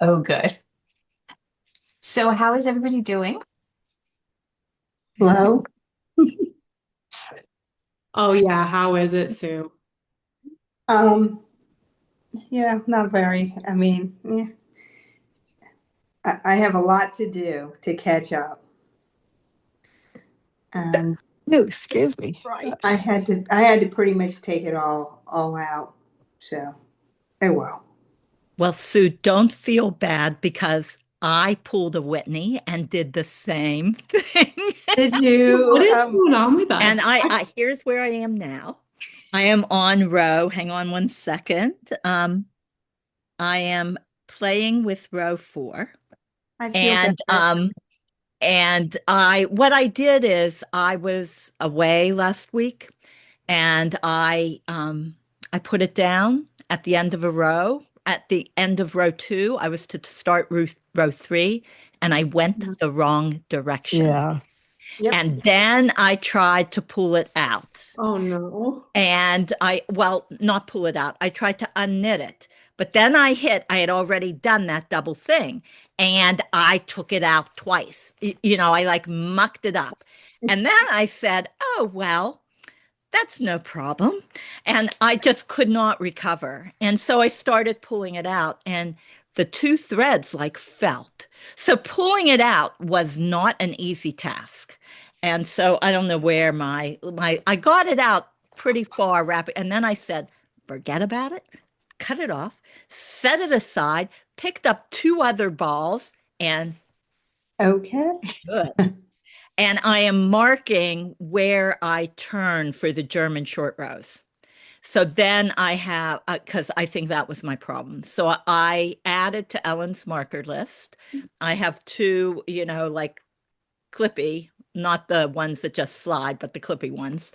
Oh, good. So, how is everybody doing? Hello. Oh yeah, how is it, Sue? Um, yeah, not very. I have a lot to do to catch up. And No, excuse me. Right. I had to pretty much take it all out. So, oh well. Well, Sue, don't feel bad because I pulled a Whitney and did the same thing. Did What you is going on with And us? I here's where I am now. I am on row. Hang on one second. I am playing with row four. I feel And better. what I did is I was away last week and I put it down at the end of a row. At the end of row two, I was to start row three, and I went the wrong direction. Yeah. Yep. And then I tried to pull it out. Oh no. And well, not pull it out. I tried to unknit it. But then I had already done that double thing and I took it out twice. I like mucked it up. And then I said, oh, well, that's no problem. And I just could not recover. And so I started pulling it out and the two threads like felt. So pulling it out was not an easy task. And so I don't know where my I got it out pretty far rapid. And then I said, forget about it, cut it off, set it aside, picked up two other balls and Okay. good. And I am marking where I turn for the German short rows. So then I have, because I think that was my problem. So I added to Ellen's marker list. I have two, like clippy, not the ones that just slide, but the clippy ones,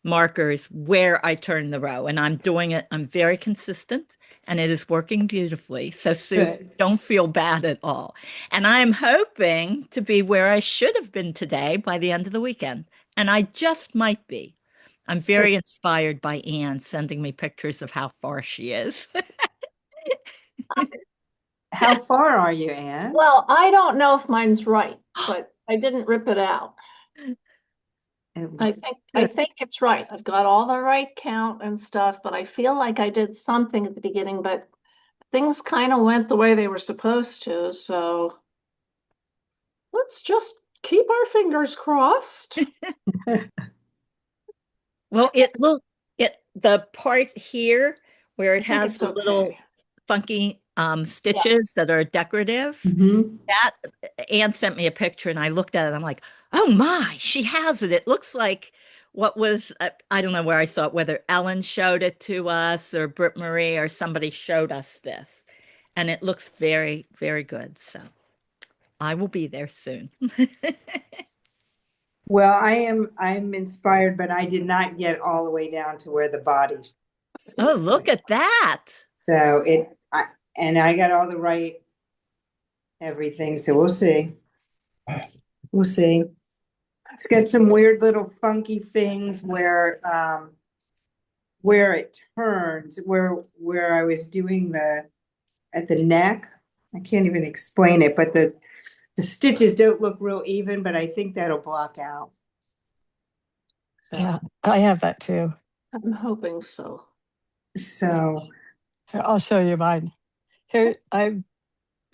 markers where I turn the row. And I'm doing it, I'm very consistent and it is working beautifully. So, Sue, Good. don't feel bad at all. And I'm hoping to be where I should have been today by the end of the weekend. And I just might be. I'm Good. very inspired by Anne sending me pictures of how far she is. How far are you, Anne? Well, I don't know if mine's right, but I didn't rip it out. I Good. think it's right. I've got all the right count and stuff, but I feel like I did something at the beginning, but things kind of went the way they were supposed to. So let's just keep our fingers crossed. Well, the part here where it I think has it's the little okay. funky Yes. stitches that are decorative. Hmm. That Anne sent me a picture and I looked at it. I'm like, oh my, she has it. It looks like what was, I don't know where I saw it, whether Ellen showed it to us or Britt Marie or somebody showed us this. And it looks very, very good. So I will be there soon. Well, I'm inspired, but I did not get all the way down to where the body. Oh, look at that. So and I got all the right everything. So we'll see. We'll see. It's got some weird little funky things where it turns, where I was doing the at the neck. I can't even explain it, but the stitches don't look real even, but I think that'll block out. Yeah, So I have that too. I'm hoping so. so Here, I'll show you mine. Here,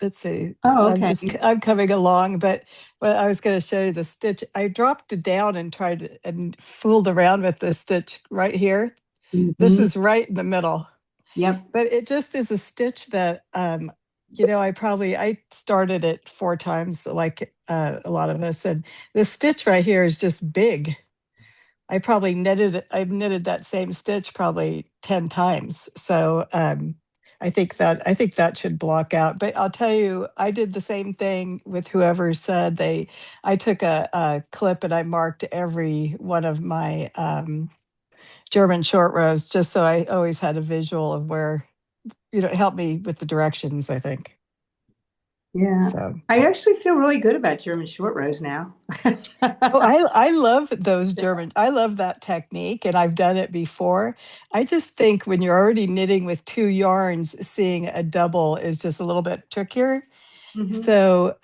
let's see. oh, okay. I'm coming along, but I was going to show you the stitch. I dropped it down and tried and fooled around with the stitch right here. This Mhm. is right in the middle, Yep. but it just is a stitch that, I started it 4 times like a lot of us. And the stitch right here is just big. I've knitted that same stitch probably 10 times. So I think that should block out. But I'll tell you, I did the same thing with whoever said I took a clip and I marked every one of my German short rows just so I always had a visual of where, it helped me with the directions, I think. Yeah. So, I actually feel really good about German short rows now. oh, I love those German. I love that technique, and I've done it before. I just think when you're already knitting with two yarns, seeing a double is just a little bit trickier. Mhm. So,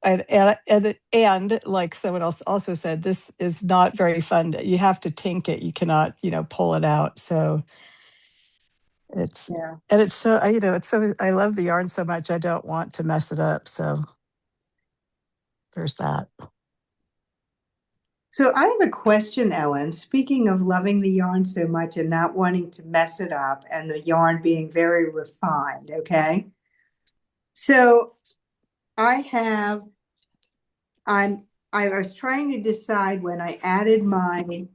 and like someone else also said, this is not very fun. You have to tink it. You cannot, pull it out. So it's Yeah. and it's so it's so I love the yarn so much. I don't want to mess it up. So there's that. So I have a question, Ellen. Speaking of loving the yarn so much and not wanting to mess it up and the yarn being very refined, okay? So I have I was trying to decide when I added my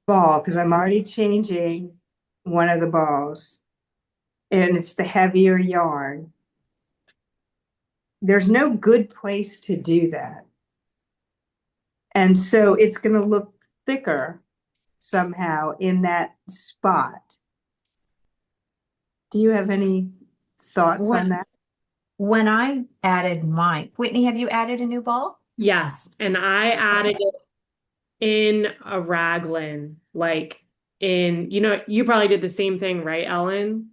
ball because I'm already changing one of the balls and it's the heavier yarn. There's no good place to do that. And so it's going to look thicker somehow in that spot. Do you have any thoughts on that? When I added mine, Whitney, have you added a new ball? Yes, and I added it in a raglan, like you probably did the same thing, right, Ellen?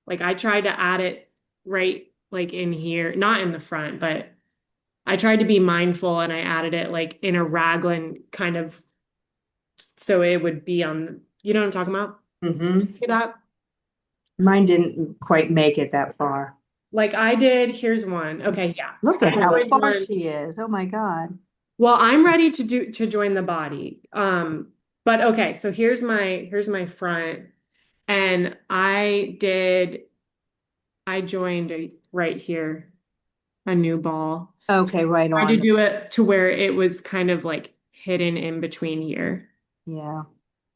Like I tried to add it right like in here, not in the front, but I tried to be mindful and I added it like in a raglan kind of so it would be on, you know what I'm talking about? Mm-hmm. See that? Mine didn't quite make it that far. Like I did, here's one. Okay, yeah. Look at I how joined far one. she is. Oh my God. Well, I'm ready to join the body. But okay, so here's my front. And I joined right here, a new ball. Okay, right Tried to on. do it to where it was kind of like hidden in between here. Yeah.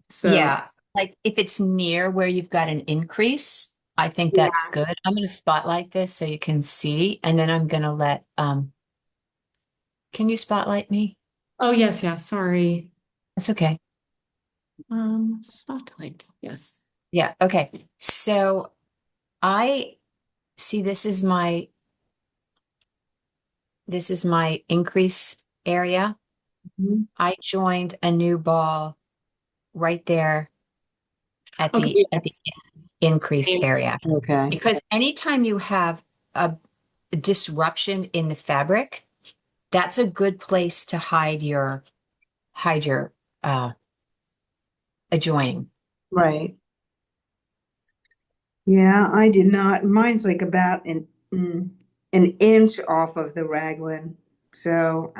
So Yeah, like if it's near where you've got an increase, I think yeah. that's good. I'm going to spotlight this so you can see, and then I'm going to let can you spotlight me? Oh yes, yeah, sorry. That's okay. Spotlight. Yes. Yeah, okay. So I see this is my increase area. Mhm. I joined a new ball right there at Okay, the increase yes. area. Okay. Because anytime you have a disruption in the fabric, that's a good place to hide your adjoining. Right. Yeah, I did not. Mine's like about an inch off of the raglan. So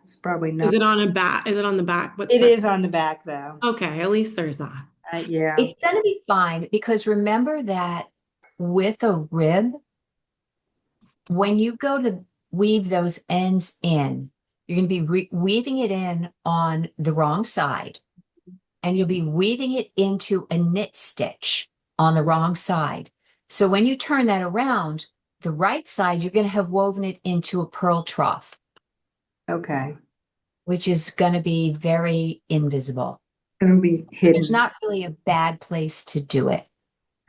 it's probably Is not. it on a back? Is it on the back? What's It that? is on the back though. Okay, at least there's that. Yeah. It's going to be fine because remember that with a rib, when you go to weave those ends in, you're going to be weaving it in on the wrong side, and you'll be weaving it into a knit stitch on the wrong side. So when you turn that around, the right side, you're going to have woven it into a purl trough, Okay. which is going to be very invisible. Gonna be There's hidden. not really a bad place to do it.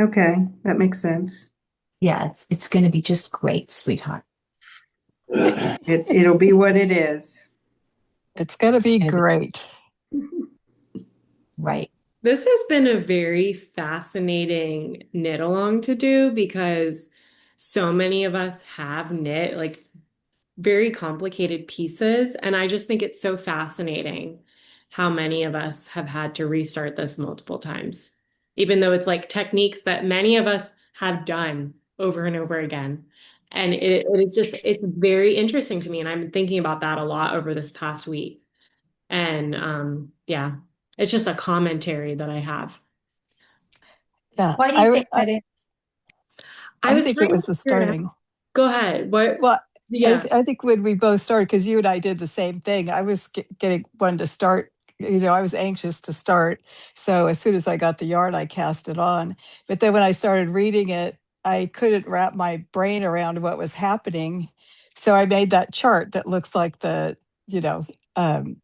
Okay, that makes sense. Yeah, it's going to be just great, sweetheart. It'll be what it is. It's going to be gonna be- great. Right. This has been a very fascinating knit along to do because so many of us have knit like very complicated pieces. And I just think it's so fascinating how many of us have had to restart this multiple times, even though it's like techniques that many of us have done over and over again. And it's very interesting to me. And I've been thinking about that a lot over this past week. And yeah, it's just a commentary that I have. Yeah, Why do you think I, that is? I I was think it trying to was the figure it starting. out. Go ahead. What? Well, Yeah. I think when we both started, because you and I did the same thing, I was getting one to start. I was anxious to start. So as soon as I got the yarn, I cast it on. But then when I started reading it, I couldn't wrap my brain around what was happening. So I made that chart that looks like the, you know, um,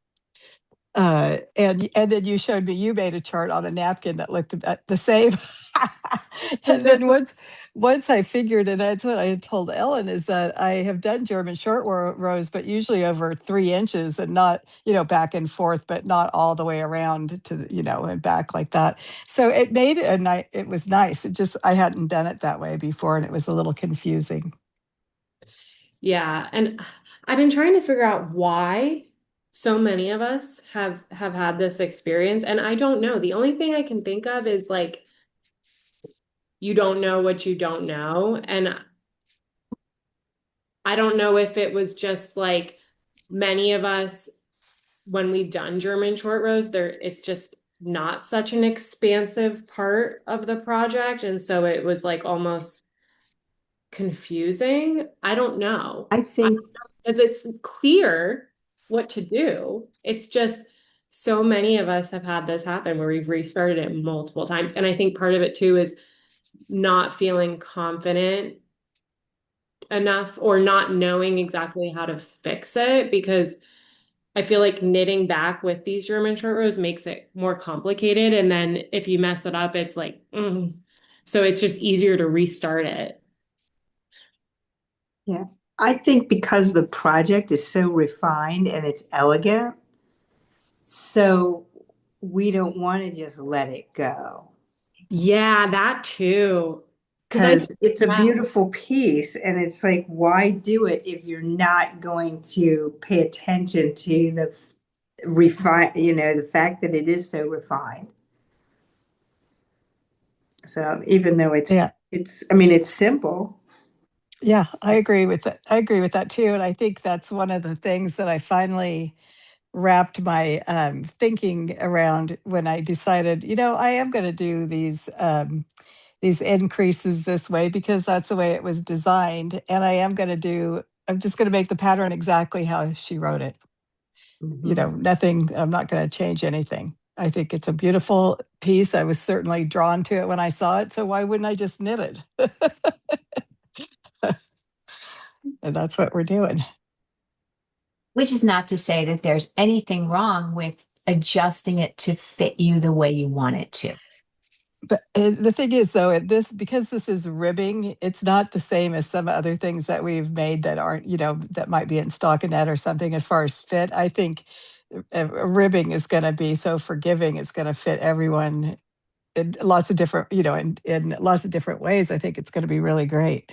And then you showed me you made a chart on a napkin that looked the same. And then once I figured it, that's what I had told Ellen, is that I have done German short rows, but usually over 3 inches and not, back and forth, but not all the way around to and back like that. So it made it, and it was nice. It just, I hadn't done it that way before, and it was a little confusing. Yeah, and I've been trying to figure out why so many of us have had this experience, and I don't know. The only thing I can think of is like you don't know what you don't know, and I don't know if it was just like many of us when we've done German short rows, it's just not such an expansive part of the project, and so it was like almost confusing. I don't know. I think Because it's clear what to do. It's just so many of us have had this happen where we've restarted it multiple times. And I think part of it too is not feeling confident enough or not knowing exactly how to fix it, because I feel like knitting back with these German short rows makes it more complicated. And then if you mess it up, it's like, so it's just easier to restart it. Yeah. I think because the project is so refined and it's elegant, so we don't want to just let it go. Yeah, that too. Because I, Because it's a yeah, beautiful piece, and it's like, why do it if you're not going to pay attention to the refine, the fact that it is so refined. So even though Yeah. I mean, it's simple. Yeah, I agree with that. I agree with that too. And I think that's one of the things that I finally wrapped my thinking around when I decided, I am going to do these increases this way because that's the way it was designed. And I'm just going to make the pattern exactly how she wrote it. Nothing, I'm not going to change anything. I think it's a beautiful piece. I was certainly drawn to it when I saw it. So why wouldn't I just knit it? And that's what we're doing. Which is not to say that there's anything wrong with adjusting it to fit you the way you want it to. But the thing is, though, because this is ribbing, it's not the same as some other things that we've made that aren't, that might be in stockinette or something as far as fit. I think ribbing is going to be so forgiving. It's going to fit everyone in lots of different, in lots of different ways. I think it's going to be really great.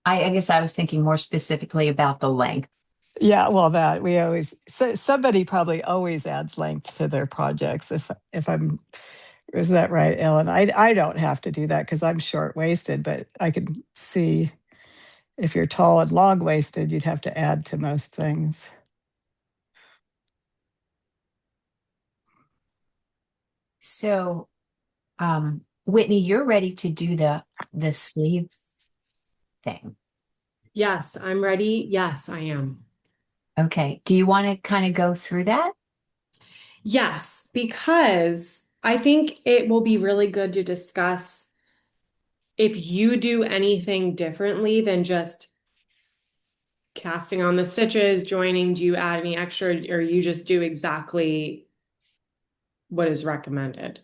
I guess I was thinking more specifically about the length. Yeah, well, that we always somebody probably always adds length to their projects. If I'm Is that right, Ellen? I don't have to do that because I'm short waisted, but I can see if you're tall and long waisted, you'd have to add to most things. So, Whitney, you're ready to do the sleeve thing. yes, I'm ready. Yes, I am. Okay. Do you want to kind of go through that? Yes, because I think it will be really good to discuss if you do anything differently than just casting on the stitches, joining, do you add any extra, or you just do exactly what is recommended?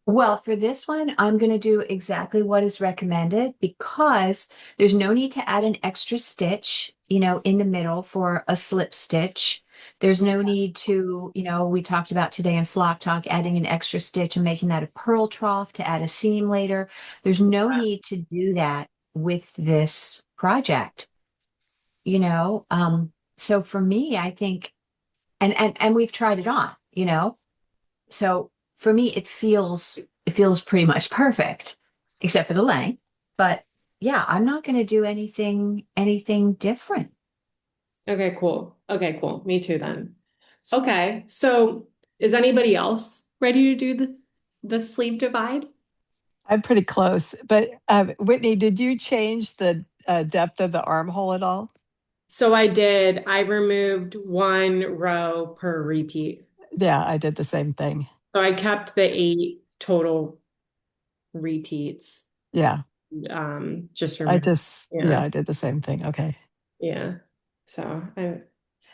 Well, for this one, I'm going to do exactly what is recommended because there's no need to add an extra stitch, in the middle for a slip stitch. There's no need to, we talked about today in Flock Talk, adding an extra stitch and making that a purl trough to add a seam later. There's no need to do that with this project, So for me, I think, and we've tried it on, so for me, it feels pretty much perfect, except for the length. But yeah, I'm not going to do anything different. Okay, cool. Okay, cool. Me too then. Okay, so is anybody else ready to do the sleeve divide? I'm pretty close, but Whitney, did you change the depth of the armhole at all? So I did. I removed one row per repeat. Yeah, I did the same thing. So I kept the 8 total repeats. Yeah, Just remember. yeah, Yeah. I did the same thing. Okay. Yeah. So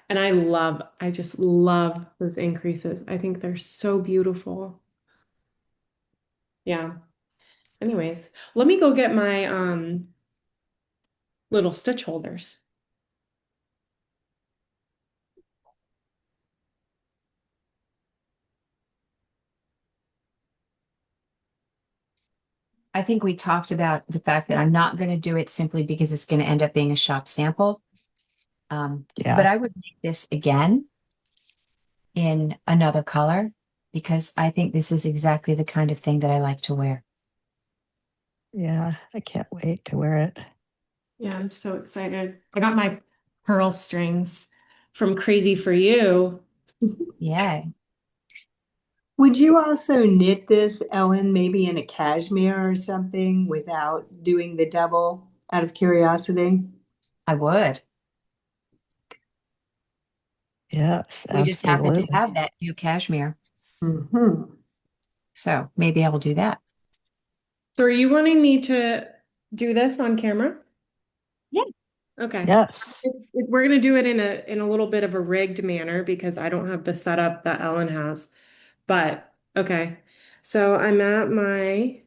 And I just love those increases. I think they're so beautiful. Yeah. Anyways, let me go get my little stitch holders. I think we talked about the fact that I'm not going to do it simply because it's going to end up being a shop sample. But Yeah. I would make this again in another color because I think this is exactly the kind of thing that I like to wear. Yeah. I can't wait to wear it. Yeah, I'm so excited. I got my pearl strings from Crazy for You. Yay. Would you also knit this, Ellen, maybe in a cashmere or something without doing the double out of curiosity? I would. Yes, We just happen to absolutely. have that new cashmere. Mm-hmm. So maybe I'll do that. So are you wanting me to do this on camera? Yeah. Okay. Yes. We're gonna do it in a little bit of a rigged manner because I don't have the setup that Ellen has. But okay. So I'm at my,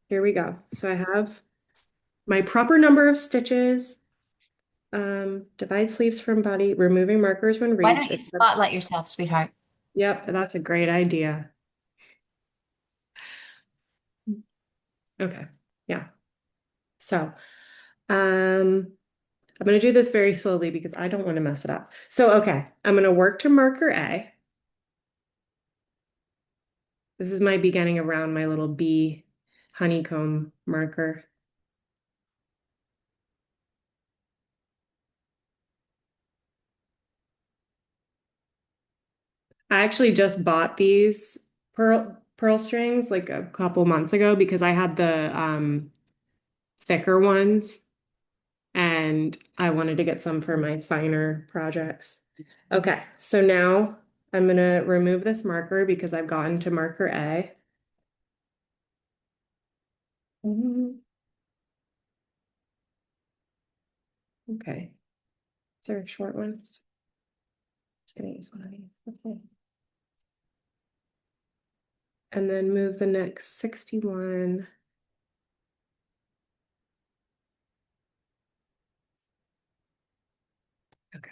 here we go. So I have my proper number of stitches, divide sleeves from body, removing markers when Why reached. don't you spotlight yourself, sweetheart? Yep, that's a great idea. Okay. Yeah. So, I'm going to do this very slowly because I don't want to mess it up. So, okay, I'm going to work to marker A. This is my beginning around my little bee honeycomb marker. I actually just bought these pearl strings like a couple months ago because I had the thicker ones and I wanted to get some for my finer projects. Okay, so now I'm gonna remove this marker because I've gotten to marker A. Okay, is there a short one? Just gonna use one of these. Okay. And then move the next 61. Okay.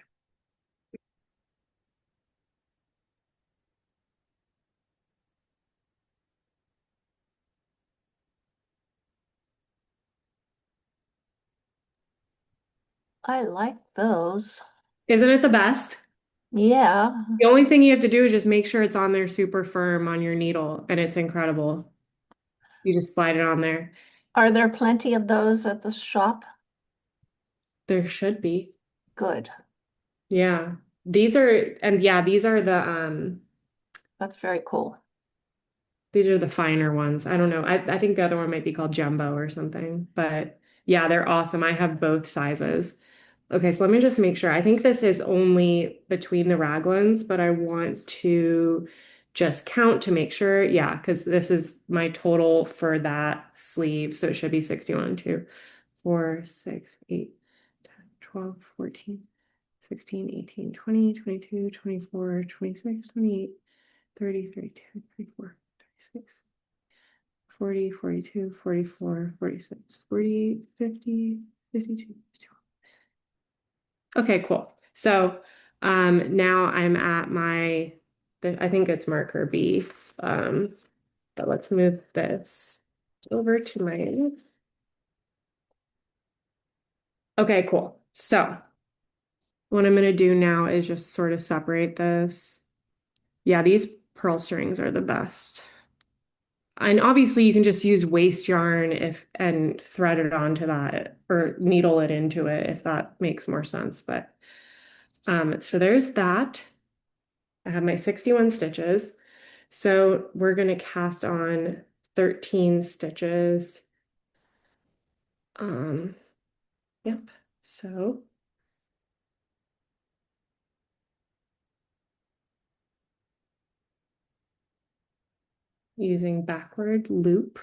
I like those. Isn't it the best? Yeah. The only thing you have to do is just make sure it's on there super firm on your needle, and it's incredible. You just slide it on there. Are there plenty of those at the shop? There should be. Good. Yeah. These are, and yeah, That's very cool. these are the finer ones. I don't know. I think the other one might be called Jumbo or something, but yeah, they're awesome. I have both sizes. Okay, so let me just make sure. I think this is only between the raglans, but I want to just count to make sure. Yeah, because this is my total for that sleeve. So it should be 61, 2, 4, 6, 8, 10, 12, 14, 16, 18, 20, 22, 24, 26, 28, 30, 32, 34, 36, 40, 42, 44, 46, 48, 50, 52, 51. Okay, cool. So now I'm at I think it's marker B. But let's move this over to my next. Okay, cool. So what I'm gonna do now is just sort of separate this. Yeah, these pearl strings are the best. And obviously you can just use waste yarn and thread it onto that or needle it into it if that makes more sense. But so there's that. I have my 61 stitches. So we're going to cast on 13 stitches. Um, yep. So using backward loop.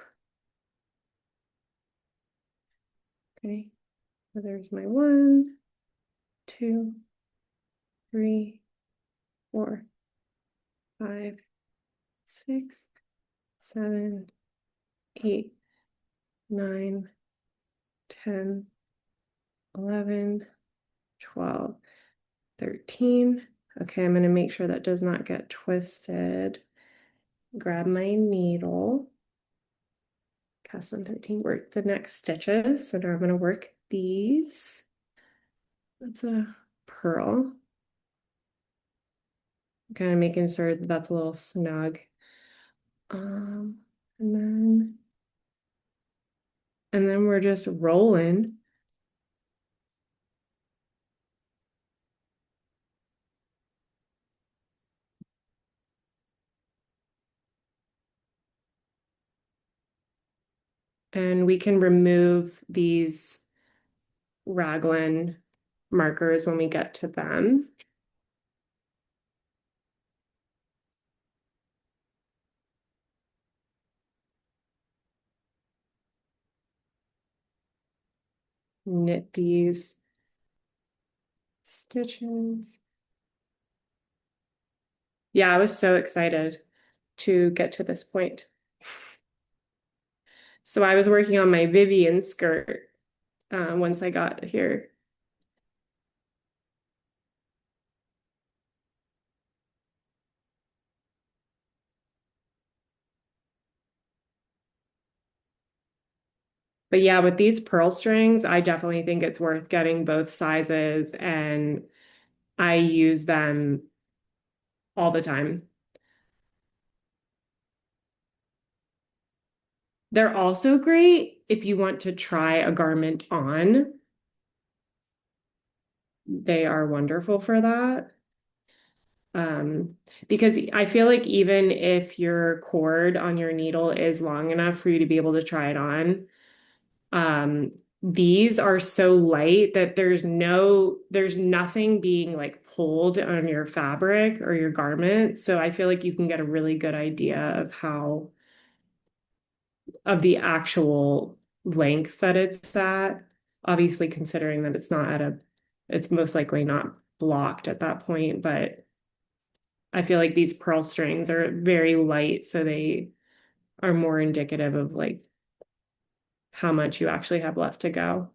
Okay. So there's my 1, 2, 3, 4, 5, 6, 7, 8, 9, 10, 11, 12, 13. Okay, I'm going to make sure that does not get twisted. Grab my needle. Cast on 13, work the next stitches. So now I'm going to work these. That's a pearl. Kind of making sure that that's a little snug. And then we're just rolling. And we can remove these raglan markers when we get to them. Knit these stitches. Yeah, I was so excited to get to this point. So I was working on my Vivian skirt once I got here. But yeah, with these pearl strings, I definitely think it's worth getting both sizes, and I use them all the time. They're also great if you want to try a garment on. They are wonderful for that. Because I feel like even if your cord on your needle is long enough for you to be able to try it on, these are so light that there's nothing being like pulled on your fabric or your garment. So I feel like you can get a really good idea of the actual length that it's at. Obviously, considering that it's most likely not blocked at that point, but I feel like these pearl strings are very light, so they are more indicative of like how much you actually have left to go.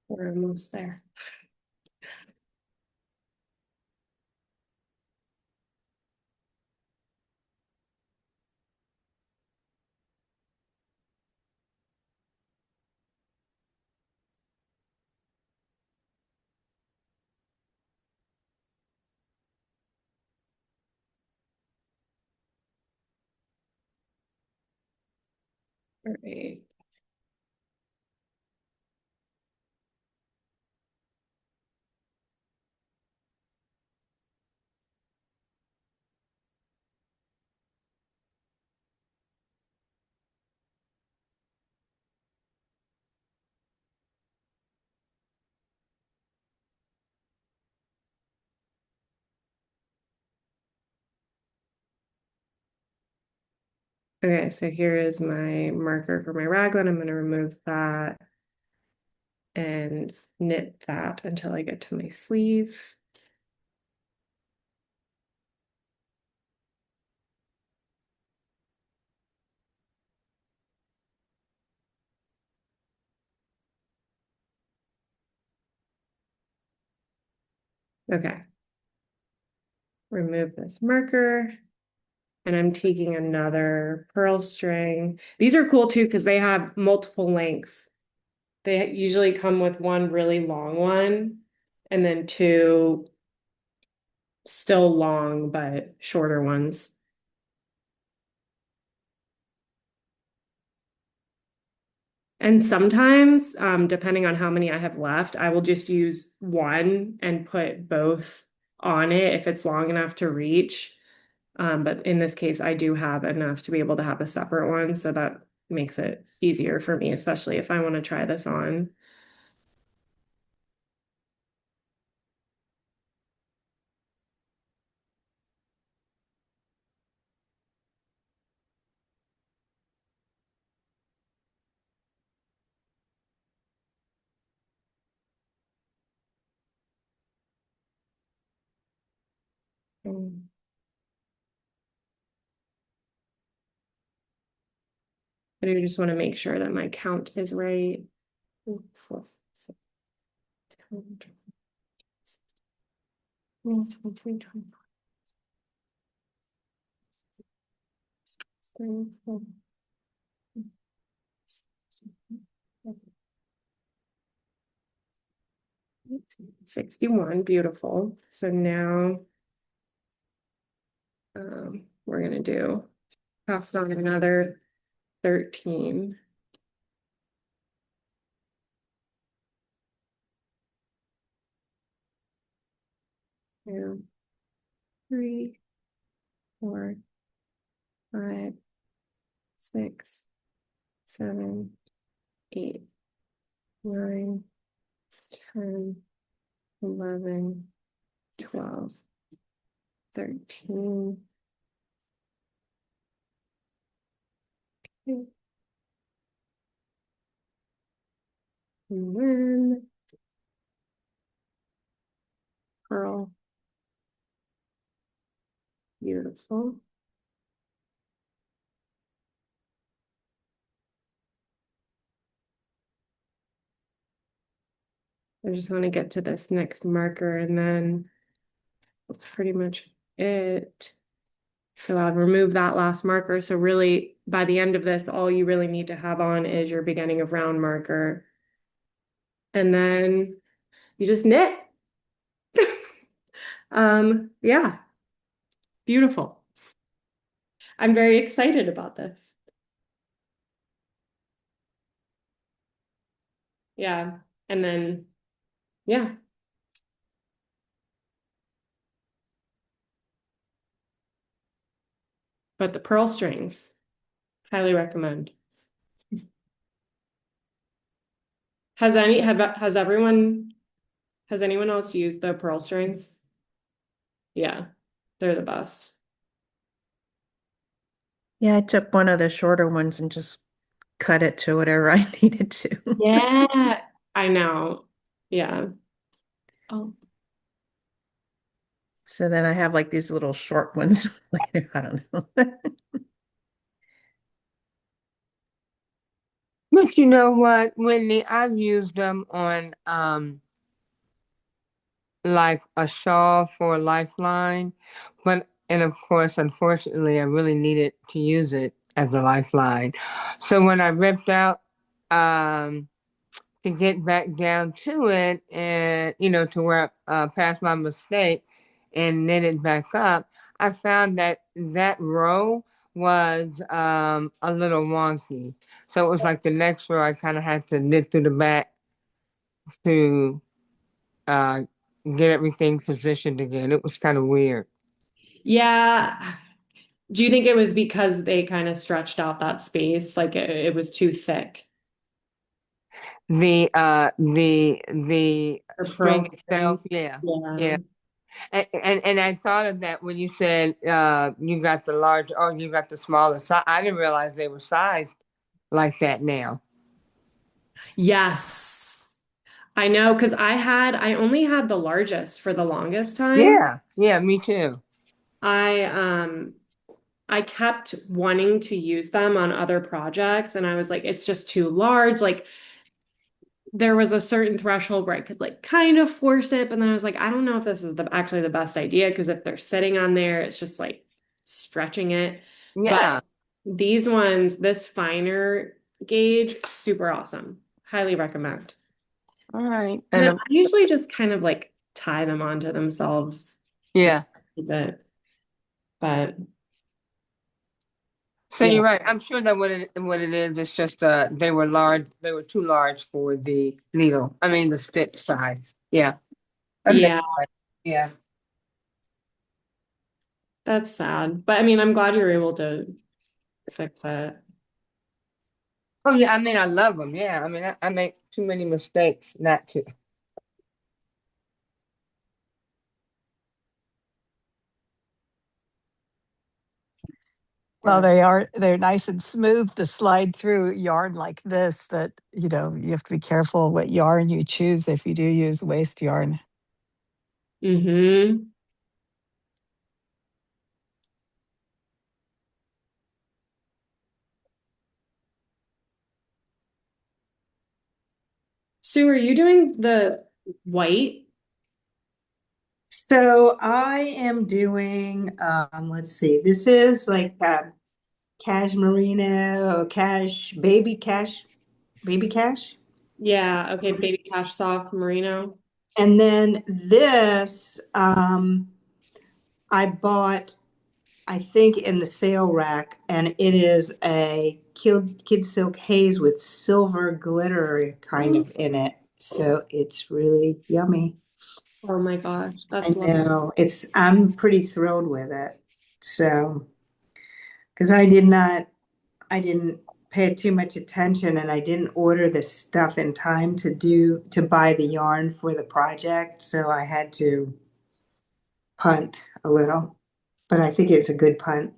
We're almost there. All right. Okay, so here is my marker for my raglan. I'm going to remove that and knit that until I get to my sleeve. Okay. Remove this marker. And I'm taking another pearl string. These are cool too because they have multiple lengths. They usually come with one really long one and then two still long but shorter ones. And sometimes, depending on how many I have left, I will just use one and put both on it if it's long enough to reach. But in this case, I do have enough to be able to have a separate one, so that makes it easier for me, especially if I want to try this on. Um, But I just want to make sure that my count is right. 2, 4, 6, 10, 12, 23, 24, 34, 61. Beautiful. So now we're going to do cast on another 13. Two, 3, 4, 5, 6, 7, 8, 9, 10, 11, 12, 13. And then pearl. Beautiful. I just want to get to this next marker and then that's pretty much it. So I'll remove that last marker. So really by the end of this, all you really need to have on is your beginning of round marker. And then you just knit. Yeah, beautiful. I'm very excited about this. Yeah, and then, yeah. But the pearl strings, highly recommend. Has anyone else used the pearl strings? Yeah, they're the best. Yeah, I took one of the shorter ones and just cut it to whatever I needed to. Yeah, I know. Yeah. Oh, So then I have like these little short ones later. I don't know. But you know what, Whitney, I've used them on like a shawl for a lifeline, but and of course, unfortunately, I really needed to use it as a lifeline. So when I ripped out um to get back down to it and to where past my mistake and knit it back up, I found that that row was a little wonky. So it was like the next row I kind of had to knit through the back to uh get everything positioned again. It was kind of weird. yeah. Do you think it was because they kind of stretched out that space, like it was too thick? The Or string pearl itself, string? yeah. Yeah. Yeah. And I thought of that when you said you got the large or you got the smaller size. I didn't realize they were sized like that now. Yes. I know, because I only had the largest for the longest time. Yeah, yeah, me too. I um I kept wanting to use them on other projects and I was like, it's just too large. Like there was a certain threshold where I could like kind of force it, but then I was like, I don't know if this is actually the best idea because if they're sitting on there, it's just like stretching it. But Yeah. these ones, this finer gauge, super awesome. Highly recommend. All right. And And then I usually just kind of like tie them onto themselves Yeah. a bit. But So yeah. you're right. I'm sure that what it is, it's just they were large, they were too large for the needle. I mean the stitch size. Yeah. Okay. Yeah, Yeah. that's sad. But I mean, I'm glad you're able to fix it. Oh yeah, I mean I love them. Yeah. I mean I make too many mistakes not to. Well, Yeah. they're nice and smooth to slide through yarn like this that, you have to be careful what yarn you choose if you do use waste yarn. Mm-hmm. Sue, are you doing the white? So I am doing, let's see, this is like cashmerino, baby cash. Yeah, okay, baby cash soft merino. And then this, I bought, I think in the sale rack, and it is a kid silk haze with silver glitter kind of in it. So it's really yummy. Oh my gosh, I that's lovely. know I'm pretty thrilled with it. So, because I didn't pay too much attention and I didn't order the stuff in time to buy the yarn for the project. So I had to punt a little, but I think it's a good punt.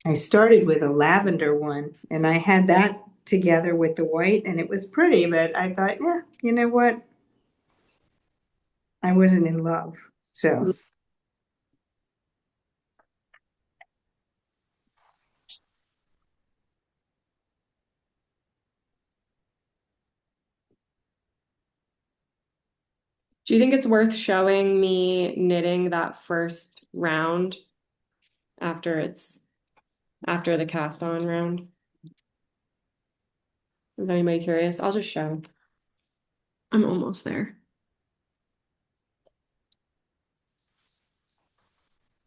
I started with a lavender one and I had that together with the white and it was pretty, but I thought, yeah, you know what? I wasn't in love. So Do you think it's worth showing me knitting that first round after the cast on round? Is anybody curious? I'll just show. I'm almost there.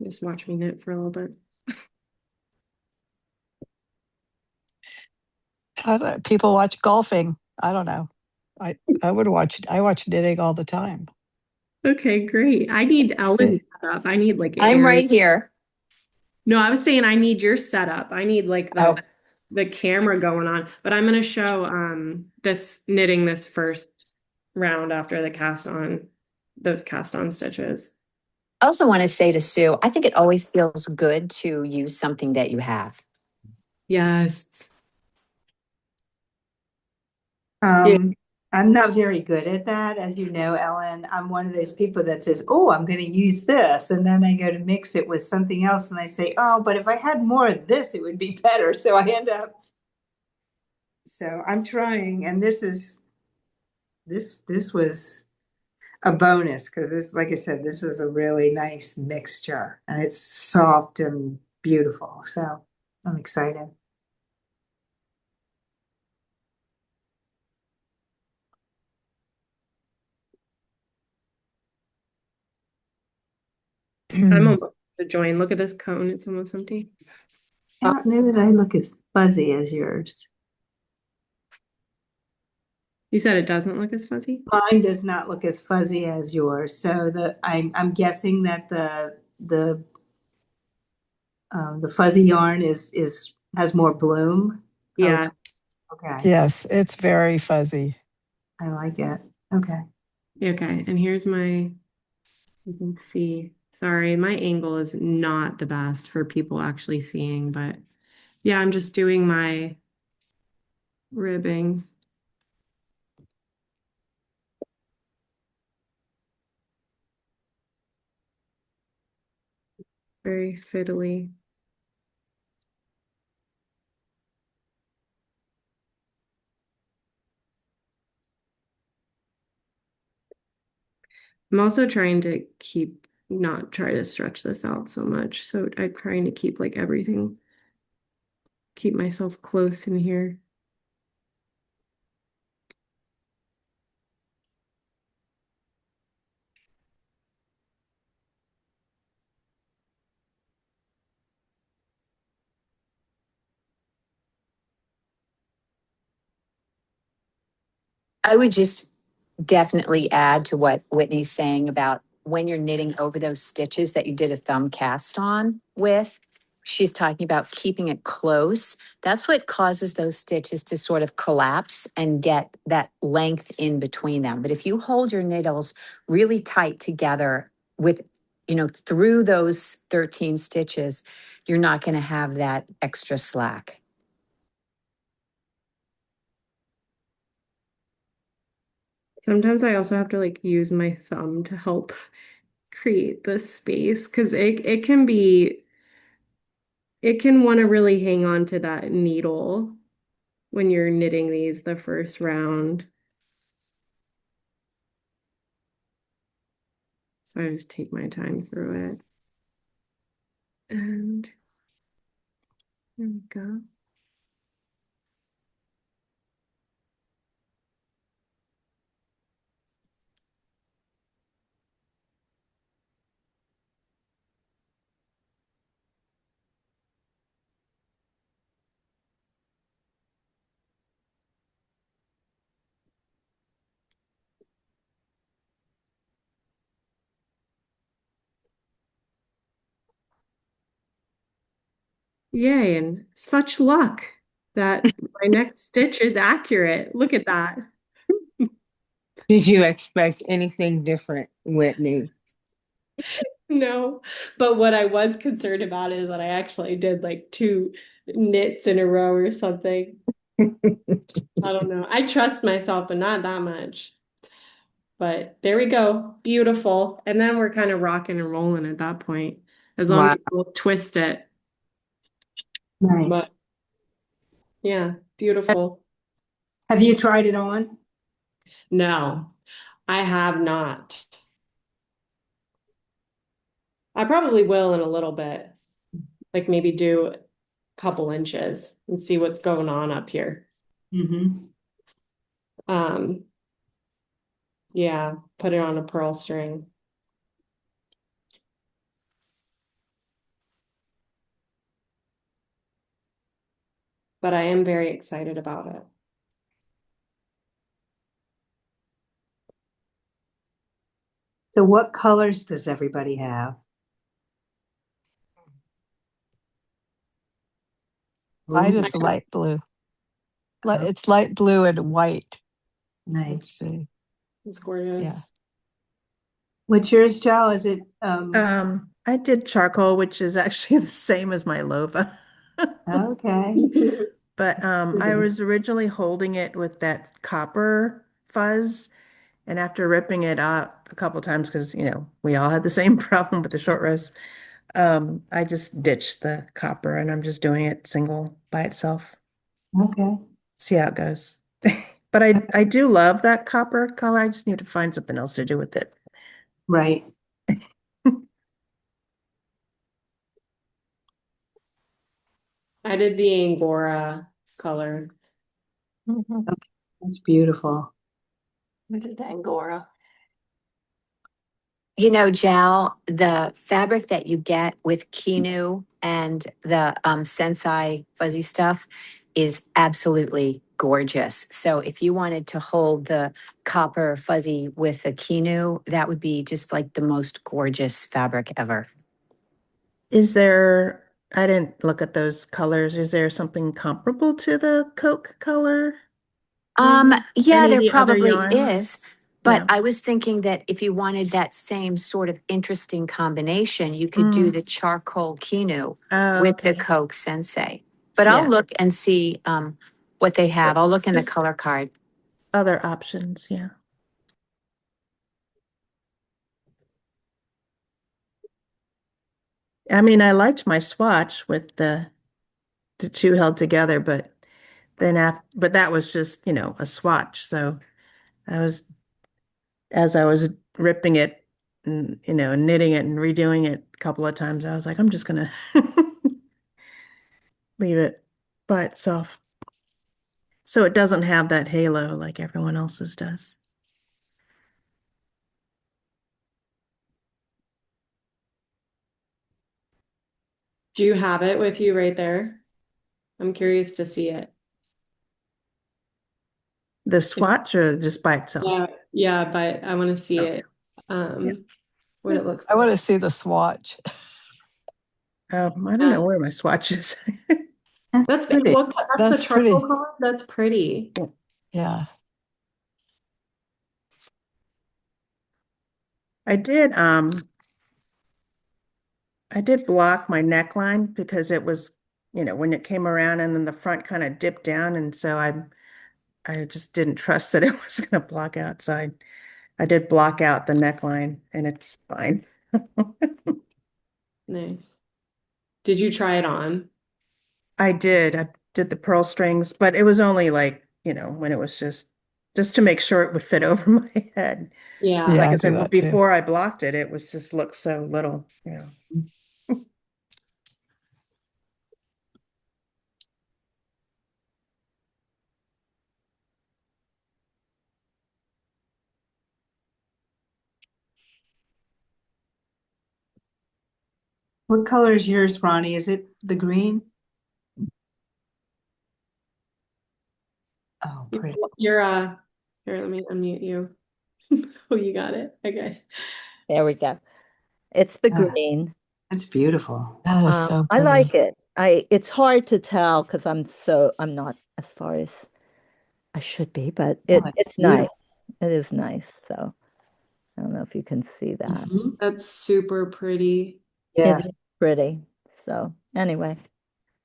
Just watch me knit for a little bit. People watch golfing. I don't know. I watch knitting all the time. Okay, great. I need Ellen's See? setup. I need like I'm Aaron. right here. No, I was saying I need your setup. I need like Oh, the camera going on. But I'm gonna show this knitting this first round after the cast on those cast on stitches. I also want to say to Sue, I think it always feels good to use something that you have. Yes. Yeah. I'm not very good at that, as you know, Ellen. I'm one of those people that says, "Oh, I'm going to use this," and then I go to mix it with something else, and I say, "Oh, but if I had more of this, it would be better." So I end up. So I'm trying, and this was a bonus because this, like I said, this is a really nice mixture, and it's soft and beautiful. So I'm excited. I'm almost to join. Look at this cone. It's almost empty. I don't know that I look as fuzzy as yours. You said it doesn't look as fuzzy? Mine does not look as fuzzy as yours. So I'm guessing that the fuzzy yarn is has more bloom. Oh, Yeah. okay. Yes, it's very fuzzy. I like it. Okay. Okay. And here's my, you can see. Sorry, my angle is not the best for people actually seeing, but yeah, I'm just doing my ribbing. Very fiddly. I'm also trying to keep not try to stretch this out so much. So I'm trying to keep like everything, keep myself close in here. I would just definitely add to what Whitney's saying about when you're knitting over those stitches that you did a thumb cast on with. She's talking about keeping it close. That's what causes those stitches to sort of collapse and get that length in between them. But if you hold your needles really tight together with, through those 13 stitches, you're not going to have that extra slack. Sometimes I also have to like use my thumb to help create the space because it can want to really hang on to that needle when you're knitting these the first round. So I just take my time through it. And there we go. Yay, and such luck that my next stitch is accurate. Look at that. Did you expect anything different, Whitney? No, but what I was concerned about is that I actually did like two knits in a row or something. I don't know. I trust myself, but not that much. But there we go. Beautiful. And then we're kind of rocking and rolling at that point, as long Wow. as we'll twist it. Nice. But yeah, beautiful. Have you tried it on? No, I have not. I probably will in a little bit, like maybe do a couple inches and see what's going on up here. Mm-hmm. Um, yeah, put it on a pearl string. But I am very excited about it. So what colors does everybody have? I Blue? just light blue. It's light blue and white. Let's Nice. see. It's gorgeous. Yeah. What's yours, Joe? Is it I did charcoal, which is actually the same as my lova. okay? But I was originally holding it with that copper fuzz, and after ripping it out a couple times, because we all had the same problem with the short rows, I just ditched the copper and I'm just doing it single by itself. Okay. See how it goes. But I do love that copper color. I just need to find something else to do with it. Right. I did the Angora color. Mhm. That's beautiful. I did Angora. Jal, the fabric that you get with Kinu and the Sensai fuzzy stuff is absolutely gorgeous. So if you wanted to hold the copper fuzzy with the Kinu, that would be just like the most gorgeous fabric ever. I didn't look at those colors. Is there something comparable to the Coke color? Yeah, Any of there the other probably yarns? is. But Yeah. I was thinking that if you wanted that same sort of interesting combination, you could do the charcoal Kinu Oh, with the okay. Coke Sensei. But I'll Yeah. look and see what they have. I'll look in the Just color card. other options, yeah. I mean, I liked my swatch with the two held together, but but that was just, a swatch. So I was as I was ripping it, and, you know, knitting it and redoing it a couple of times, I was like, I'm just gonna leave it by itself. So it doesn't have that halo like everyone else's does. Do you have it with you right there? I'm curious to see it. The swatch or just by itself? Yeah, yeah, but I want to see Okay. it. What it looks I want like. to see the swatch. I don't know where my swatch is. That's pretty. what that's the That's charcoal pretty. color. That's pretty. Yeah. I did block my neckline because it was, you know, when it came around and then the front kind of dipped down, and so I just didn't trust that it was going to block out. So I did block out the neckline, and it's fine. Nice. Did you try it on? I did the pearl strings, but it was only like, you know, when it was just to make sure it would fit over my head. Yeah. Yeah, Like I I do said, that too. before I blocked it, it was just looked so little, you know. What color is yours, Ronnie? Is it the green? Oh, pretty. You're here, let me unmute you. Oh, you got it. Okay. There we go. It's the Ah, green. that's beautiful. That is so I like pretty. it. It's hard to tell because I'm not as far as I should be, but Oh, it's it's nice. beautiful. It is nice. So I don't know if you can see that. Mhm. That's super pretty. It Yes, is pretty. So anyway,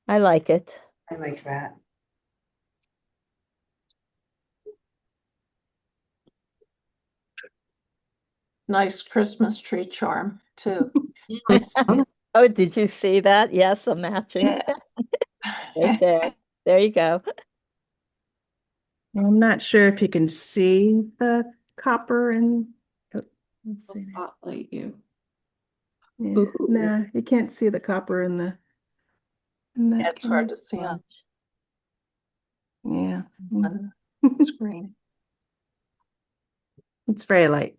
I like it. I like that. Nice Christmas tree charm too. It's Oh, did you see that? Yes, a matching Yeah. right there. There you go. I'm not sure if you can see the copper and let's I'll see. spotlight you. Yeah, Ooh. no, you can't see the copper in that It's hard camera. to see on Yeah, screen. it's very light.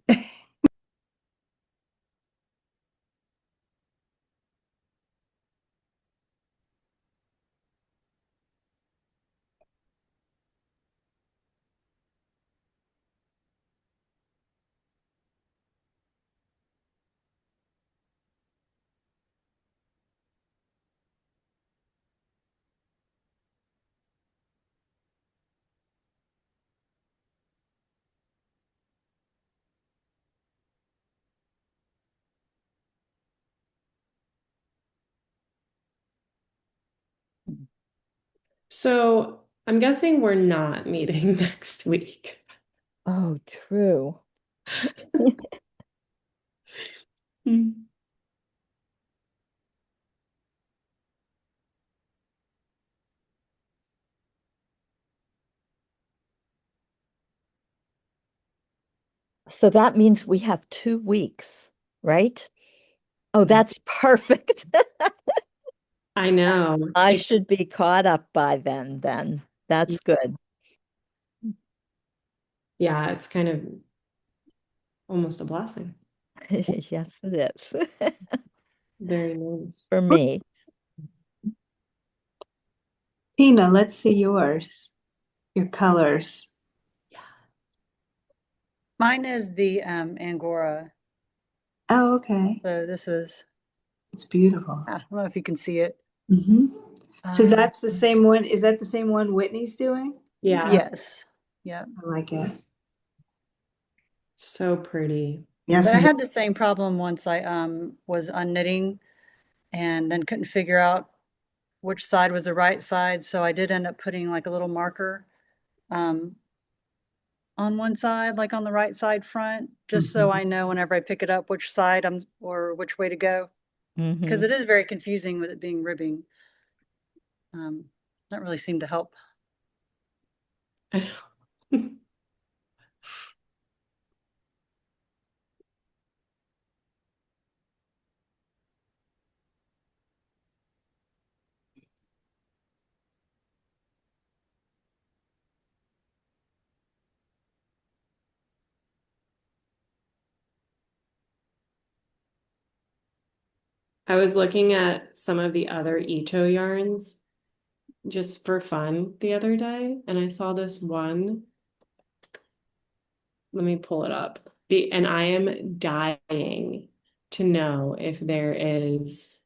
So I'm guessing we're not meeting next week. Oh, true. Hmm. So that means we have 2 weeks, right? Oh, that's perfect. I know. I should be caught up by then. That's good. Yeah, it's kind of almost a blessing. Yes, it is. Very nice. For me. Tina, let's see yours. Your colors. Mine is the Angora. Oh, okay. So this is, It's beautiful. I don't know if you can see it. Hmm. So Um, that's the same one. Is that the same one Whitney's doing? Yeah, yes. Yeah. I like it. so pretty. Yes, But I it had the same problem once I was unknitting and then couldn't figure out which side was the right side. So I did end up putting like a little marker um, on one side, like on the right side front, just so I know whenever I pick it up which side or which way to go. Because Mhm. it is very confusing with it being ribbing. That really seemed to help. I know. I was looking at some of the other Ito yarns just for fun the other day, and I saw this one. Let me pull it up. And I am dying to know if there is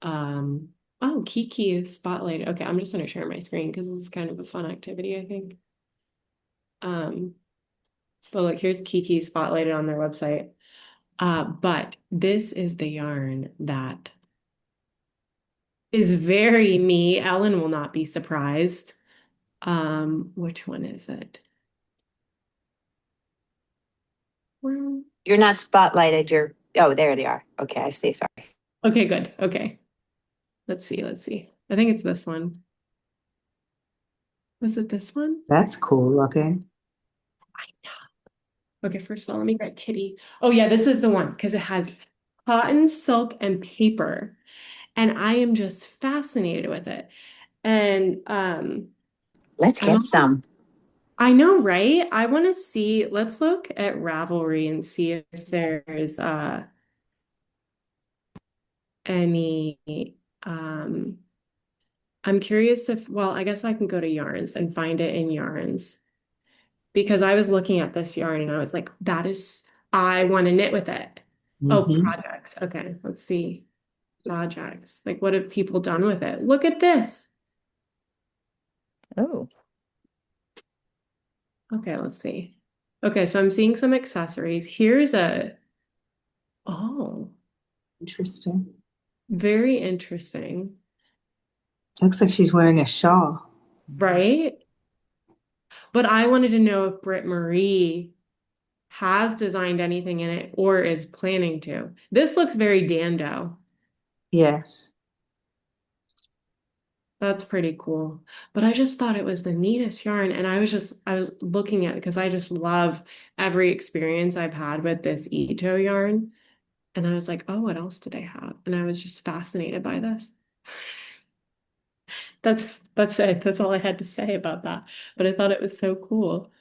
oh, Kiki is spotlighted. Okay, I'm just gonna share my screen because this is kind of a fun activity, I think. But look, here's Kiki spotlighted on their website. But this is the yarn that is very me. Ellen will not be surprised. Which one is it? Well, You're not spotlighted. Oh, there they are. Okay, I see. Sorry. okay, good. Okay. Let's see. I think it's this one. Was it this one? That's cool looking. I know. Okay, first of all, let me grab Kitty. Oh yeah, this is the one because it has cotton, silk, and paper. And I am just fascinated with it. And Let's get some. I know, right? I want to see, let's look at Ravelry and see if there's any I'm curious if, well, I guess I can go to Yarns and find it in Yarns because I was looking at this yarn and I was like, I want to knit with it. Oh, projects. Okay, let's see. Projects. Like, what have people done with it? Look at this. Oh, Okay, let's see. Okay, so I'm seeing some accessories. Oh, Interesting. very interesting, Looks like she's wearing a shawl. right? But I wanted to know if Britt Marie has designed anything in it or is planning to. This looks very Dando. Yes. That's pretty cool. But I just thought it was the neatest yarn. And I was looking at it because I just love every experience I've had with this Ito yarn. And I was like, oh, what else do they have? And I was just fascinated by this. That's that's it. That's all I had to say about that. But I thought it was so cool.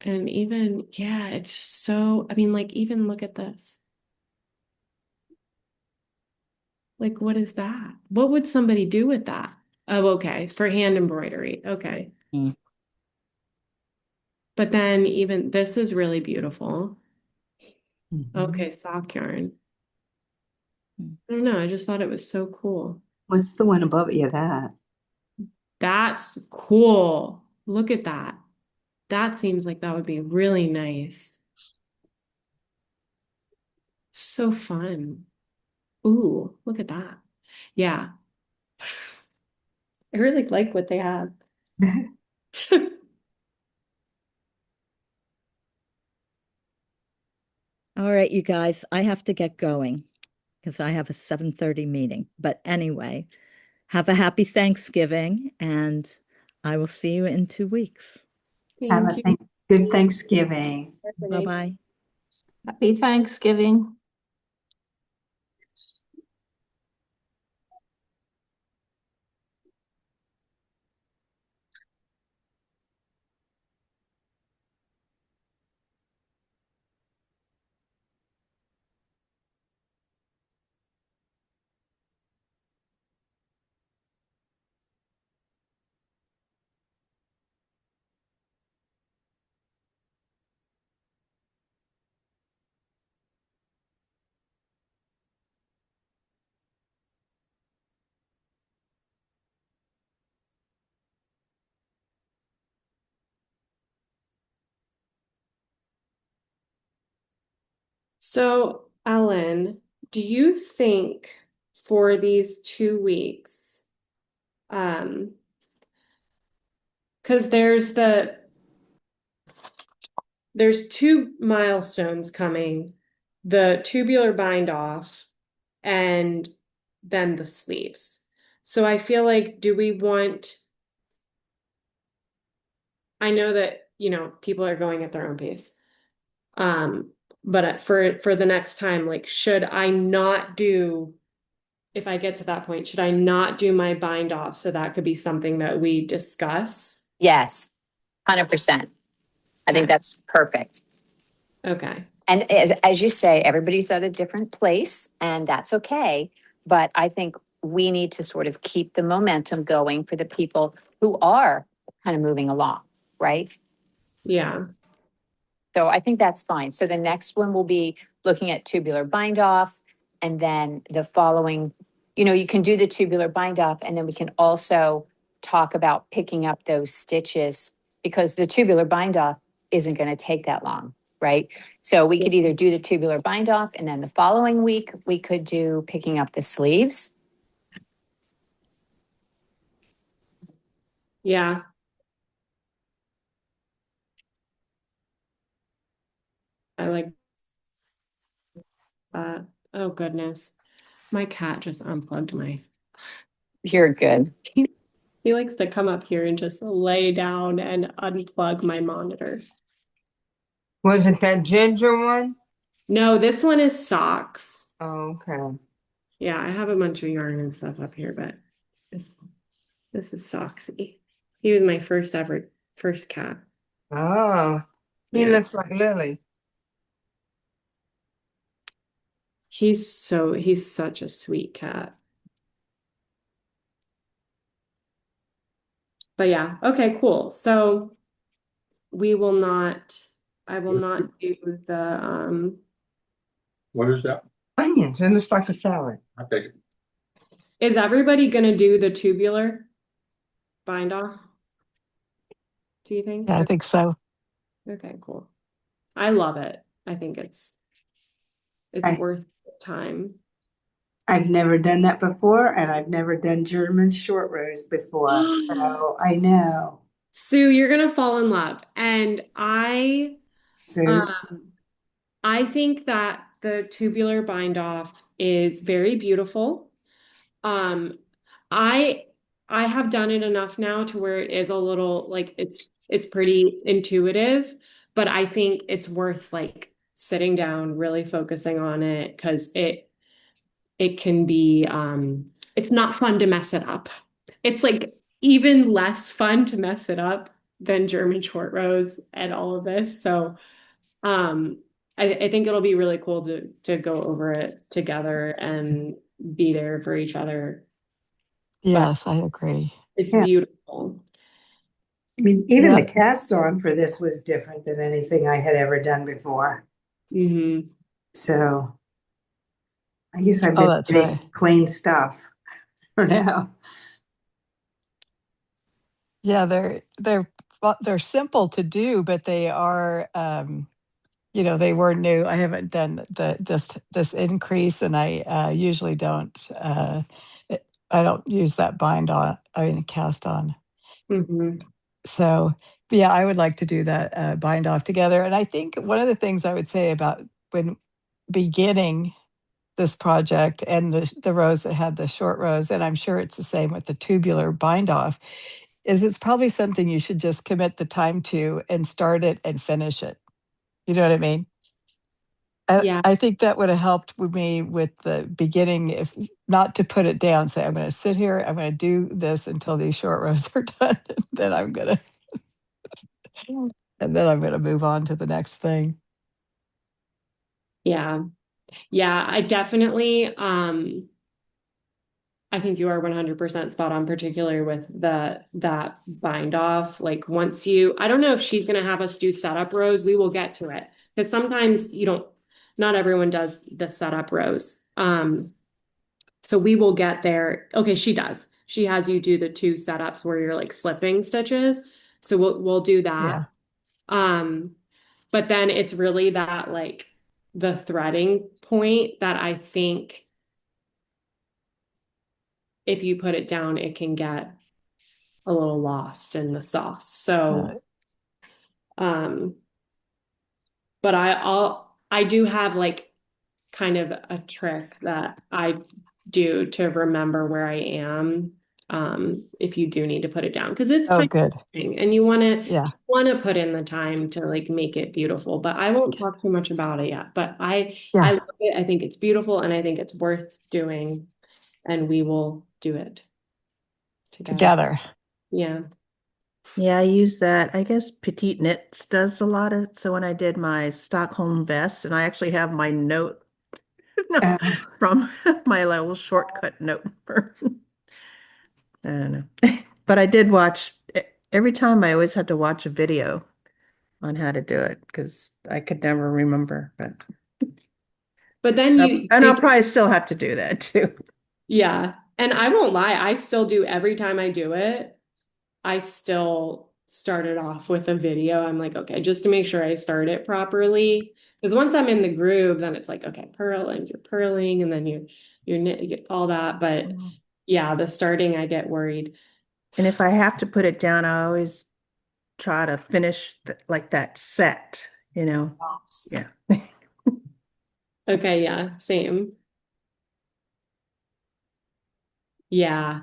And even, yeah, it's so, I mean, like, even look at this. Like, what is that? What would somebody do with that? Oh, okay. For hand embroidery. Okay. Mm. But then even this is really beautiful. Mhm. Okay, sock yarn. Mm. I don't know. I just thought it was so cool. What's the one above you? That. That's cool. Look at that. That seems like that would be really nice. So fun. Ooh, look at that. Yeah. I really like what they have. All right, you guys, I have to get going because I have a 7:30 meeting. But anyway, have a happy Thanksgiving and I will see you in 2 weeks. Have Thank a you. good Thanksgiving. Bye-bye. Happy Thanksgiving. So, Ellen, do you think for these 2 weeks, because there's two milestones coming, the tubular bind off and then the sleeves. So I feel like I know that, people are going at their own pace. But for the next time, like, if I get to that point, should I not do my bind off? So that could be something that we discuss. Yes, 100%. I think Okay. that's perfect. Okay. And as you say, everybody's at a different place, and that's okay. But I think we need to sort of keep the momentum going for the people who are kind of moving along, right? Yeah. So I think that's fine. So the next one will be looking at tubular bind off, and then the following, you can do the tubular bind off, and then we can also talk about picking up those stitches, because the tubular bind off isn't going to take that long, right? So we could either do the tubular bind off, and then the following week we could do picking up the sleeves. Yeah. I like that. Oh goodness. My cat just unplugged my. You're good. He likes to come up here and just lay down and unplug my monitor. Was it that ginger one? No, this one is socks. Oh, okay. Yeah, I have a bunch of yarn and stuff up here, but this is Soxy. He was my first cat. Oh, he Yeah. looks like Lily. He's such a sweet cat. But yeah, okay, cool. So I will not do the What is that? Onions, it looks like a salad. I take it. is everybody gonna do the tubular bind off? Do you think? Yeah, I think so. Okay, cool. I love it. I think it's I- worth the time. I've never done that before, and I've never done German short rows before. So I know. Sue, you're gonna fall in love. And So I think that the tubular bind off is very beautiful. Um, I I have done it enough now to where it is a little like it's pretty intuitive, but I think it's worth like sitting down, really focusing on it, because it can be it's not fun to mess it up. It's like even less fun to mess it up than German short rows and all of this. So um I think it'll be really cool to go over it together and be there for each other. But Yes, I agree. it's yeah, beautiful. I mean, even the Yep. cast on for this was different than anything I had ever done before. Hmm. So I guess I've Oh, been that's getting right. plain stuff for now. Yeah, they're simple to do, but they are they were new. I haven't done this increase, and I usually don't. I don't use that bind on. I mean, cast on. Hmm. So, but yeah, I would like to do that bind off together. And I think one of the things I would say about when beginning this project and the rows that had the short rows, and I'm sure it's the same with the tubular bind off, is it's probably something you should just commit the time to and start it and finish it. You know what I mean? Yeah. I think that would have helped with me with the beginning, if not to put it down, say, I'm going to sit here, I'm going to do this until these short rows are done. Then I'm going to, and then I'm going to move on to the next thing. Yeah. Yeah, I definitely I think you are 100% spot on, particularly with that bind off. Like once I don't know if she's going to have us do setup rows. We will get to it because sometimes not everyone does the setup rows. So we will get there. Okay, she does. She has you do the two setups where you're like slipping stitches. So we'll do that. Yeah. Um, but then it's really that like the threading point that I think if you put it down, it can get a little lost in the sauce. So, um, but I do have like kind of a trick that I do to remember where I am. If you do need to put it down, because it's Oh, time good. consuming and you Yeah. want to put in the time to like make it beautiful. But I won't talk too much about it yet. But I Yeah. love it. I think it's beautiful and I think it's worth doing, and we will do it together. Together. Yeah. Yeah, I use that. I guess Petite Knits does a lot of, so when I did my Stockholm vest, and I actually have my note Oh, from my little shortcut note. I don't know. But I did watch, every time I always had to watch a video on how to do it because I could never remember. But then And I'll probably still have to do that too. yeah. And I won't lie, I still do every time I do it. I still started off with a video. I'm like, okay, just to make sure I start it properly. Because once I'm in the groove, then it's like, okay, purl and you're purling and then you knit, you get all that. But yeah, the starting, I get worried. And if I have to put it down, I always try to finish like that set, you know? Yeah. Okay, yeah, same. Yeah.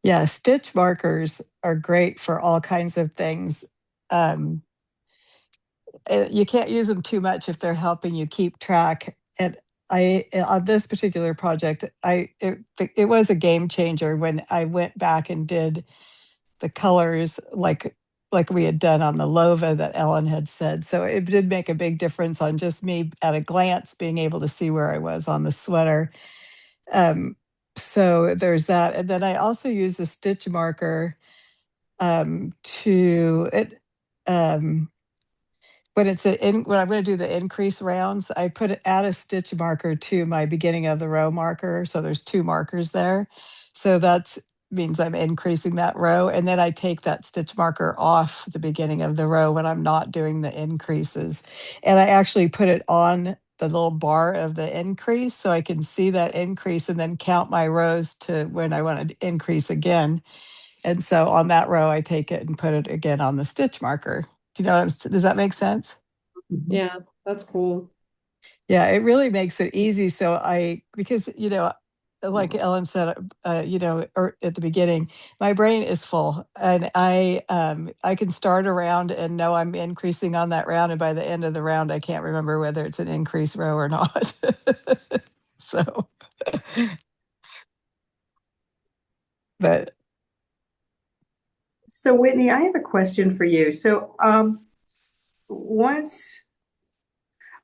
Yeah, stitch markers are great for all kinds of things. Um, you can't use them too much if they're helping you keep track. And I, on this particular project, it was a game changer when I went back and did the colors like we had done on the Lova that Ellen had said. So it did make a big difference on just me at a glance being able to see where I was on the sweater. So there's that. And then I also use a stitch marker to it. When when I'm going to do the increase rounds, I add a stitch marker to my beginning of the row marker. So there's two markers there. So that means I'm increasing that row. And then I take that stitch marker off the beginning of the row when I'm not doing the increases. And I actually put it on the little bar of the increase so I can see that increase and then count my rows to when I want to increase again. And so on that row, I take it and put it again on the stitch marker. Do you know does that make sense? Yeah, that's cool. Yeah, it really makes it easy. So because, like Ellen said, or at the beginning, my brain is full and I can start a round and know I'm increasing on that round. And by the end of the round, I can't remember whether it's an increase row or not. So, but so Whitney, I have a question for you. So, once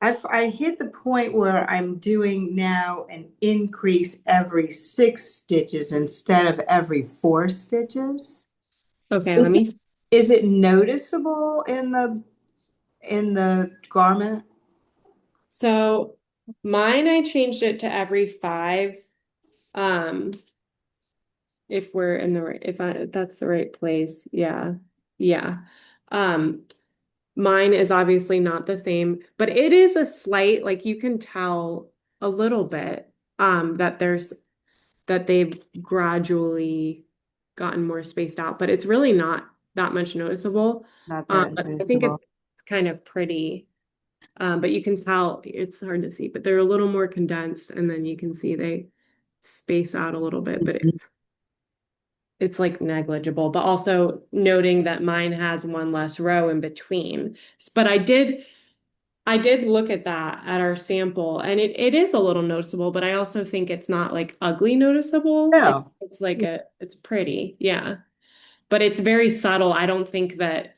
I hit the point where I'm doing now an increase every 6 stitches instead of every 4 stitches. Okay, let Is it, me. is it noticeable in the garment? So mine, I changed it to every 5. Um, if we're in the right, if that's the right place. Yeah. Yeah. Um, Mine is obviously not the same, but it is a slight, like you can tell a little bit, that they've gradually gotten more spaced out, but it's really not that much noticeable. Not that But I think noticeable. it's kind of pretty. But you can tell it's hard to see, but they're a little more condensed, and then you can see they space out a little bit, but it's like negligible. But also noting that mine has one less row in between. But I did look at that at our sample, and it is a little noticeable, but I also think it's not like ugly noticeable. Like No, it's like it's pretty, yeah. But it's very subtle. I don't think that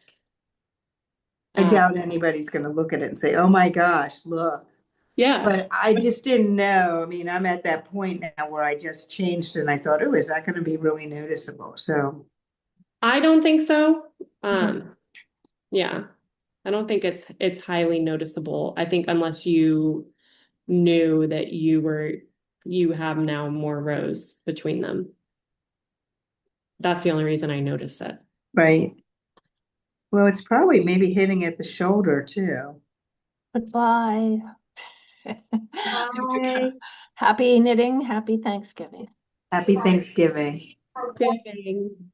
I uh doubt anybody's going to look at it and say, "Oh my gosh, look." yeah. But I just didn't know. I mean, I'm at that point now where I just changed and I thought, "Oh, is that going to be really noticeable?" So, I don't think so. okay. Yeah. I don't think it's highly noticeable. I think unless you knew that you have now more rows between them. That's the only reason I noticed it. Right. Well, it's probably maybe hitting at the shoulder too. Goodbye. Bye. Happy knitting, happy Thanksgiving. Happy Thanksgiving. Thanksgiving.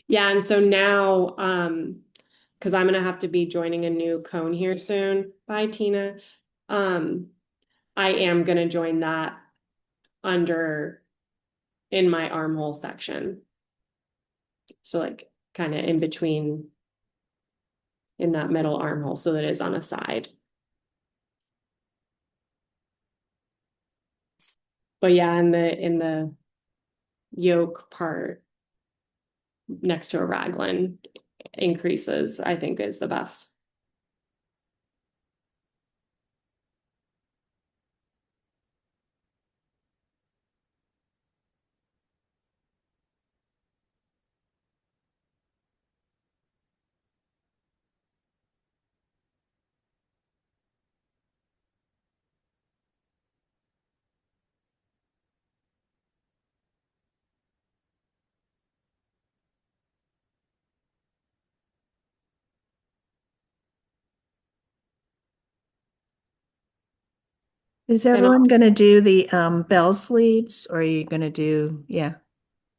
Yeah, and so now because I'm gonna have to be joining a new cone here soon. Bye, Tina. I am gonna join that under in my armhole section. So like kind of in between in that middle armhole so that it's on a side. But yeah, in the yoke part next to a raglan increases, I think is the best. Is And everyone going to do the bell sleeves or are you going to do, yeah,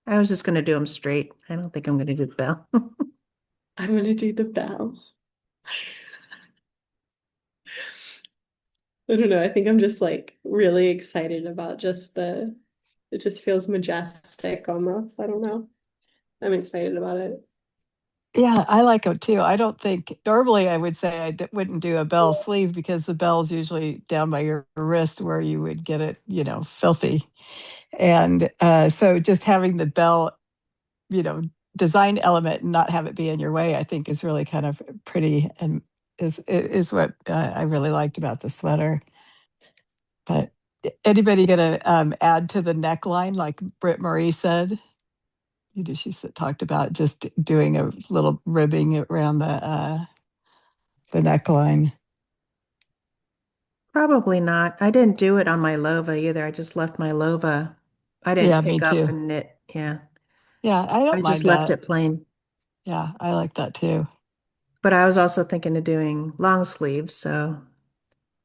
I was just going to do them straight. I don't think I'm going to do the bell. I'm gonna do the bell. I don't know. I think I'm just like really excited about just it just feels majestic almost. I don't know. I'm excited about it. Yeah, I like them too. I don't think normally I would say wouldn't do a bell sleeve because the bell's usually down by your wrist where you would get it, filthy. And so just having the bell, design element and not have it be in your way, I think is really kind of pretty and is what I really liked about the sweater. But anybody going to add to the neckline like Britt Marie said? She talked about just doing a little ribbing around the neckline. Probably not. I didn't do it on my lova either. I just left my lova. I Yeah, didn't me pick up too. and knit. Yeah. Yeah, I I don't just mind left that. it plain. Yeah, I like that too. But I was also thinking of doing long sleeves, so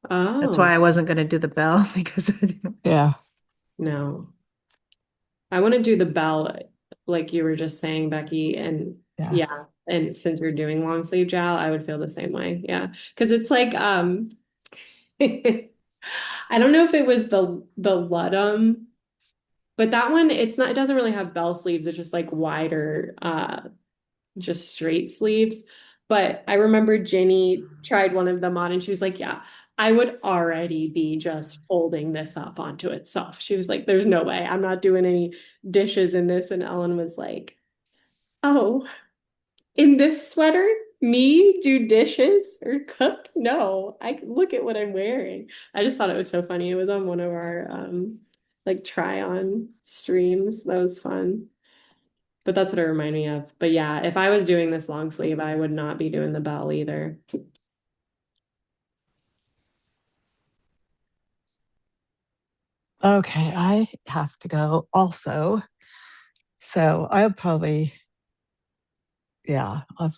that's why Oh, I wasn't going to do the bell because I didn't. Yeah, no. I want to do the bell like you were just saying, Becky. And yeah. yeah, and since you're doing long sleeve jowl, I would feel the same way. Yeah. Because it's like I don't know if it was the Ludum, but that one it doesn't really have bell sleeves, it's just like wider just straight sleeves. But I remember Ginny tried one of them on and she was like, yeah, I would already be just folding this up onto itself. She was like, there's no way. I'm not doing any dishes in this. And Ellen was like, oh, in this sweater? Me do dishes or cook? No, I look at what I'm wearing. I just thought it was so funny. It was on one of our like try on streams. That was fun. But that's what it reminded me of. But yeah, if I was doing this long sleeve, I would not be doing the bell either. Okay, I have to go also. So I'll probably, yeah, I'm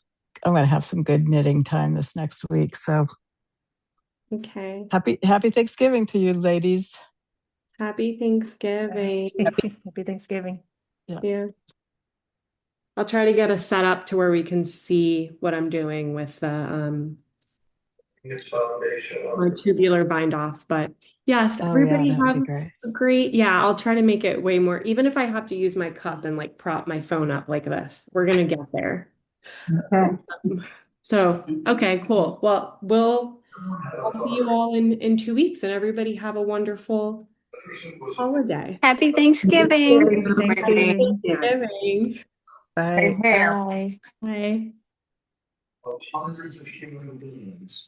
going to have some good knitting time this next week. So Okay. happy Thanksgiving to you, ladies. Happy Thanksgiving. Happy Thanksgiving. Yeah. I'll try to get a setup to where we can see what I'm doing with the or tubular bind off. But yes, Oh yeah, everybody that would be have great. a great, yeah, I'll try to make it way more, even if I have to use my cup and like prop my phone up like this, we're gonna get there. Okay. So, okay, cool. Well, I'll see you all in 2 weeks and everybody have a wonderful holiday. Happy Thanksgiving. Thanksgiving. Thanksgiving. Bye. Bye. Bye. Of hundreds of human beings.